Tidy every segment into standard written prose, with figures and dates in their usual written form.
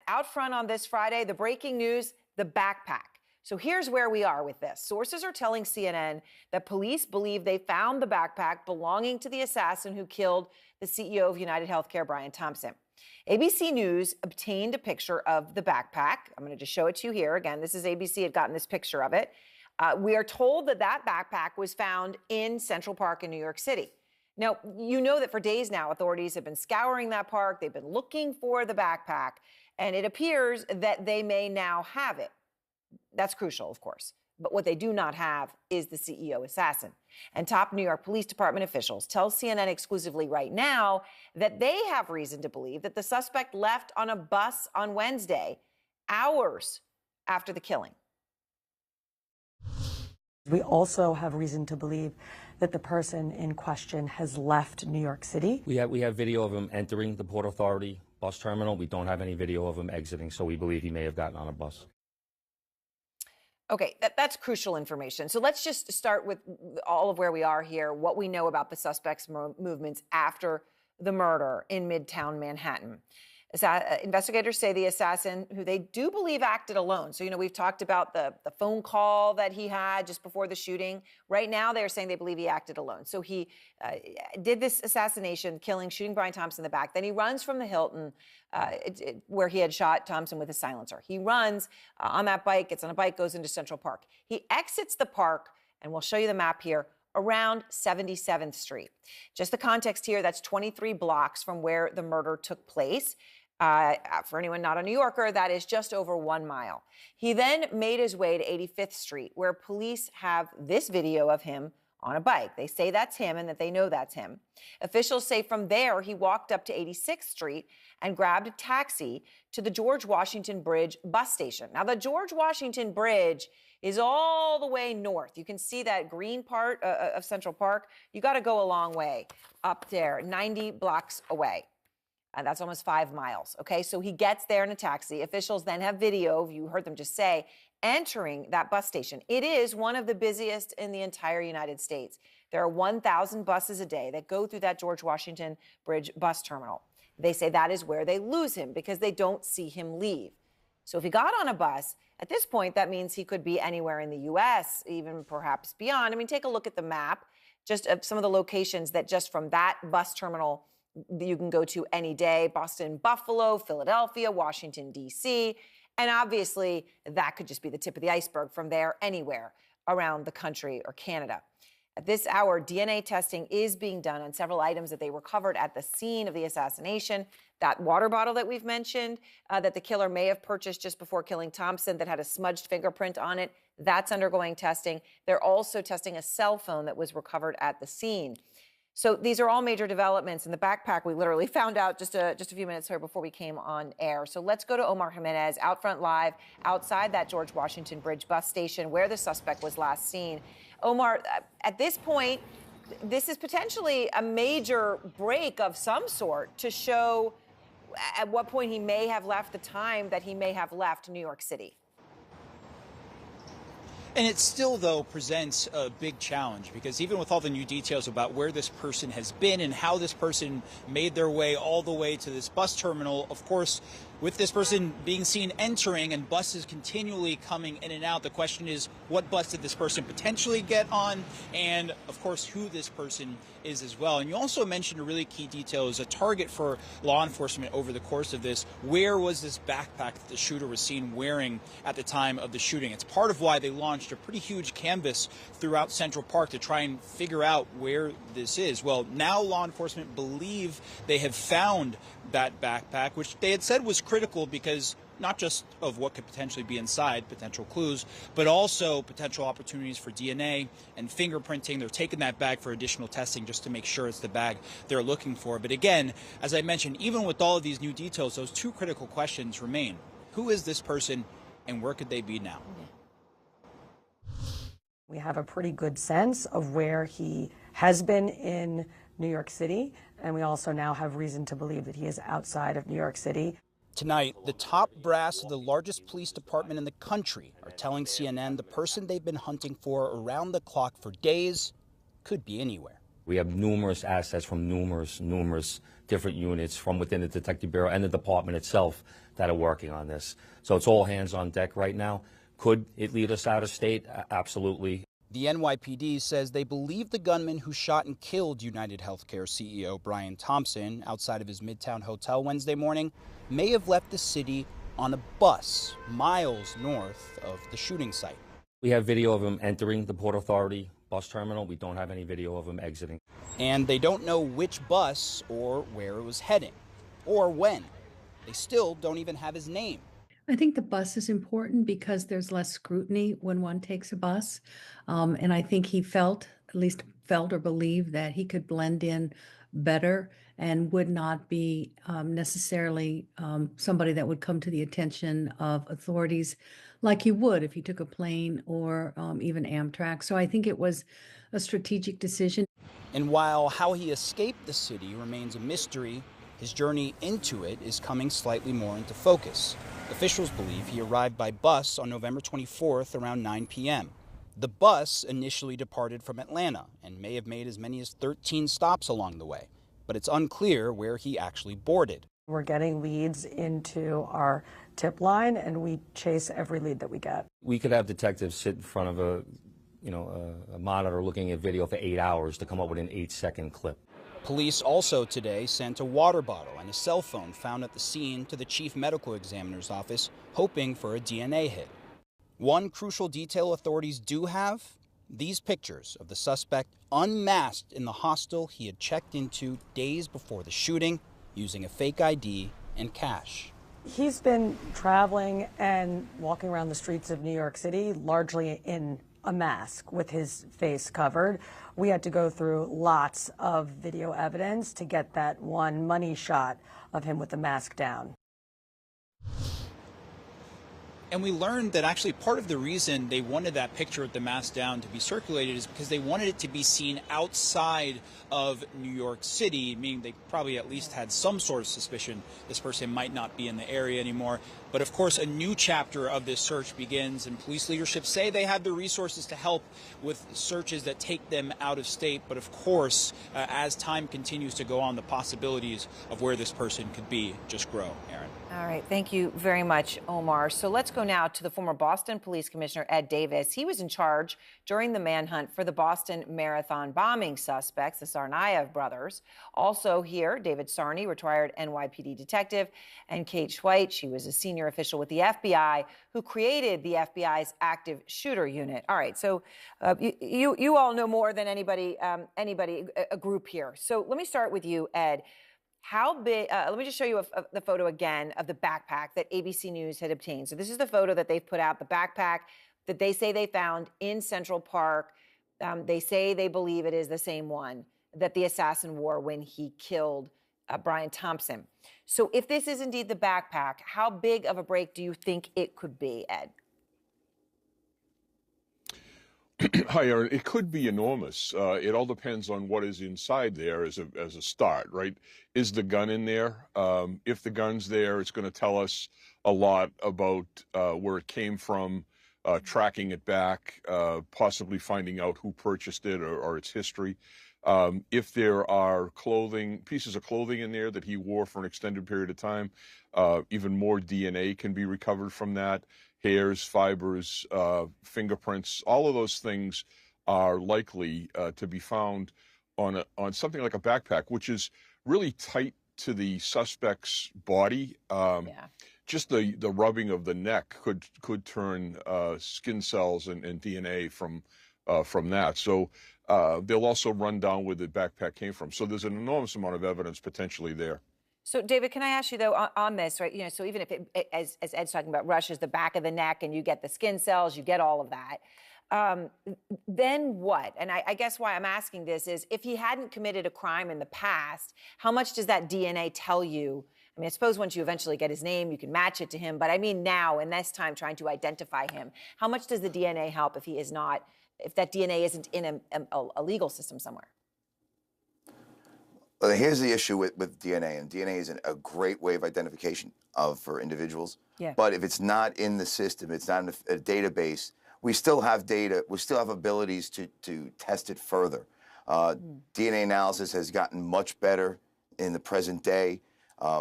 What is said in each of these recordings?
out front on this Friday, the breaking news, the backpack. So here's where we are with this. Sources are telling CNN that police believe they found the backpack belonging to the assassin who killed the CEO of UnitedHealthcare, Brian Thompson. ABC News obtained a picture of the backpack. I'm going to just show it to you here. Again, this is ABC had gotten this picture of it. We are told that that backpack was found in Central Park in New York City. Now, you know that for days now, authorities have been scouring that park. They've been looking for the backpack, and it appears that they may now have it. That's crucial, of course. But what they do not have is the CEO assassin. And top New York Police Department officials tell CNN exclusively right now that they have reason to believe that the suspect left on a bus on Wednesday, hours after the killing. We also have reason to believe that the person in question has left New York City. We have video of him entering the Port Authority bus terminal. We don't have any video of him exiting, so we believe he may have gotten on a bus. Okay, that's crucial information. So let's just start with all of where we are here, what we know about the suspect's movements after the murder in Midtown Manhattan. Investigators say the assassin, who they do believe acted alone. So, we've talked about the phone call that he had just before the shooting. Right now, they're saying they believe he acted alone. So he did this assassination, shooting Brian Thompson in the back. Then he runs from the Hilton where he had shot Thompson with a silencer. He runs on that bike, gets on a bike, goes into Central Park. He exits the park, and we'll show you the map here, around 77th Street. Just the context here, that's 23 blocks from where the murder took place. For anyone not a New Yorker, that is just over 1 mile. He then made his way to 85th Street, where police have this video of him on a bike. They say that's him and that they know that's him. Officials say from there, he walked up to 86th Street and grabbed a taxi to the George Washington Bridge bus station. Now, the George Washington Bridge is all the way north. You can see that green part of Central Park. You got to go a long way up there, 90 blocks away. And that's almost 5 miles. Okay, so he gets there in a taxi. Officials then have video, you heard them just say, entering that bus station. It is one of the busiest in the entire United States. There are 1,000 buses a day that go through that George Washington Bridge bus terminal. They say that is where they lose him because they don't see him leave. So if he got on a bus, at this point, that means he could be anywhere in the U.S., even perhaps beyond. I mean, take a look at the map, just of some of the locations that just from that bus terminal you can go to any day: Boston, Buffalo, Philadelphia, Washington, D.C. And obviously, that could just be the tip of the iceberg from there, anywhere around the country or Canada. At this hour, DNA testing is being done on several items that they recovered at the scene of the assassination. That water bottle that we've mentioned, that the killer may have purchased just before killing Thompson, that had a smudged fingerprint on it, that's undergoing testing. They're also testing a cell phone that was recovered at the scene. So these are all major developments. In the backpack, we literally found out just a few minutes here before we came on air. So let's go to Omar Jimenez, out front live, outside that George Washington Bridge bus station where the suspect was last seen. Omar, at this point, this is potentially a major break of some sort to show at what point he may have left, the time that he may have left New York City. And it still, though, presents a big challenge, because even with all the new details about where this person has been and how this person made their way all the way to this bus terminal, of course, with this person being seen entering and buses continually coming in and out, the question is, what bus did this person potentially get on? And, of course, who this person is as well. And you also mentioned a really key detail as a target for law enforcement over the course of this. Where was this backpack that the shooter was seen wearing at the time of the shooting? It's part of why they launched a pretty huge canvas throughout Central Park to try and figure out where this is. Well, now law enforcement believe they have found that backpack, which they had said was critical because not just of what could potentially be inside, potential clues, but also potential opportunities for DNA and fingerprinting. They're taking that bag for additional testing just to make sure it's the bag they're looking for. But again, as I mentioned, even with all of these new details, those two critical questions remain. Who is this person and where could they be now? We have a pretty good sense of where he has been in New York City, and we also now have reason to believe that he is outside of New York City. Tonight, the top brass of the largest police department in the country are telling CNN the person they've been hunting for around the clock for days could be anywhere. We have numerous assets from numerous different units from within the Detective Bureau and the department itself that are working on this. So it's all hands on deck right now. Could it lead us out of state? Absolutely. The NYPD says they believe the gunman who shot and killed UnitedHealthcare CEO Brian Thompson outside of his Midtown hotel Wednesday morning may have left the city on a bus miles north of the shooting site. We have video of him entering the Port Authority bus terminal. We don't have any video of him exiting. And they don't know which bus or where it was heading or when. They still don't even have his name. I think the bus is important because there's less scrutiny when one takes a bus. And I think he at least felt or believed that he could blend in better and would not be necessarily somebody that would come to the attention of authorities like he would if he took a plane or even Amtrak. So I think it was a strategic decision. And while how he escaped the city remains a mystery, his journey into it is coming slightly more into focus. Officials believe he arrived by bus on November 24th around 9 p.m. The bus initially departed from Atlanta and may have made as many as 13 stops along the way, but it's unclear where he actually boarded. We're getting leads into our tip line, and we chase every lead that we get. We could have detectives sit in front of a monitor looking at video for 8 hours to come up with an 8-second clip. Police also today sent a water bottle and a cell phone found at the scene to the chief medical examiner's office, hoping for a DNA hit. One crucial detail authorities do have: these pictures of the suspect unmasked in the hostel he had checked into days before the shooting, using a fake ID and cash. He's been traveling and walking around the streets of New York City largely in a mask with his face covered. We had to go through lots of video evidence to get that one money shot of him with the mask down. And we learned that actually part of the reason they wanted that picture with the mask down to be circulated is because they wanted it to be seen outside of New York City, meaning they probably at least had some sort of suspicion this person might not be in the area anymore. But of course, a new chapter of this search begins, and police leadership say they have the resources to help with searches that take them out of state. But of course, as time continues to go on, the possibilities of where this person could be just grow. Erin. All right. Thank you very much, Omar. So let's go now to the former Boston Police Commissioner, Ed Davis. He was in charge during the manhunt for the Boston Marathon bombing suspects, the Tsarnaev brothers. Also here, David Sarney, retired NYPD detective, and Kate Schweit. She was a senior official with the FBI who created the FBI's active shooter unit. All right. So you all know more than anybody, a group here. So let me start with you, Ed. How big, let me just show you the photo again of the backpack that ABC News had obtained. So this is the photo that they've put out, the backpack that they say they found in Central Park. They say they believe it is the same one that the assassin wore when he killed Brian Thompson. So if this is indeed the backpack, how big of a break do you think it could be, Ed? Hi, Erin. It could be enormous. It all depends on what is inside there as a start, right? Is the gun in there? If the gun's there, it's going to tell us a lot about where it came from, tracking it back, possibly finding out who purchased it or its history. If there are pieces of clothing in there that he wore for an extended period of time, even more DNA can be recovered from that. Hairs, fibers, fingerprints, all of those things are likely to be found on something like a backpack, which is really tight to the suspect's body. Just the rubbing of the neck could turn skin cells and DNA from that. So they'll also run down where the backpack came from. So there's an enormous amount of evidence potentially there. So, David, can I ask you, though, on this, right? You know, so even if it, as Ed's talking about, rushes the back of the neck and you get the skin cells, you get all of that, then what? And I guess why I'm asking this is if he hadn't committed a crime in the past, how much does that DNA tell you? I mean, I suppose once you eventually get his name, you can match it to him. But I mean, now, in this time, trying to identify him, how much does the DNA help if he is not, if that DNA isn't in a legal system somewhere? Well, here's the issue with DNA, and DNA is a great way of identification for individuals. Yeah. But if it's not in the system, it's not in a database, we still have data, we still have abilities to test it further. DNA analysis has gotten much better in the present day.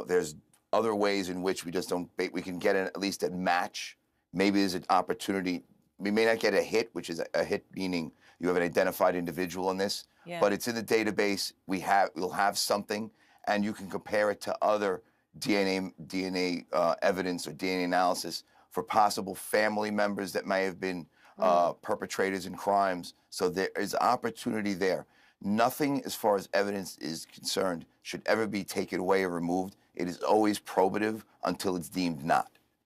There's other ways in which we just don't, we can get at least a match. Maybe there's an opportunity. We may not get a hit, which is a hit meaning you have an identified individual in this, but it's in the database. We'll have something, and you can compare it to other DNA evidence or DNA analysis for possible family members that may have been perpetrators in crimes. So there is opportunity there. Nothing, as far as evidence is concerned, should ever be taken away or removed. It is always probative until it's deemed not.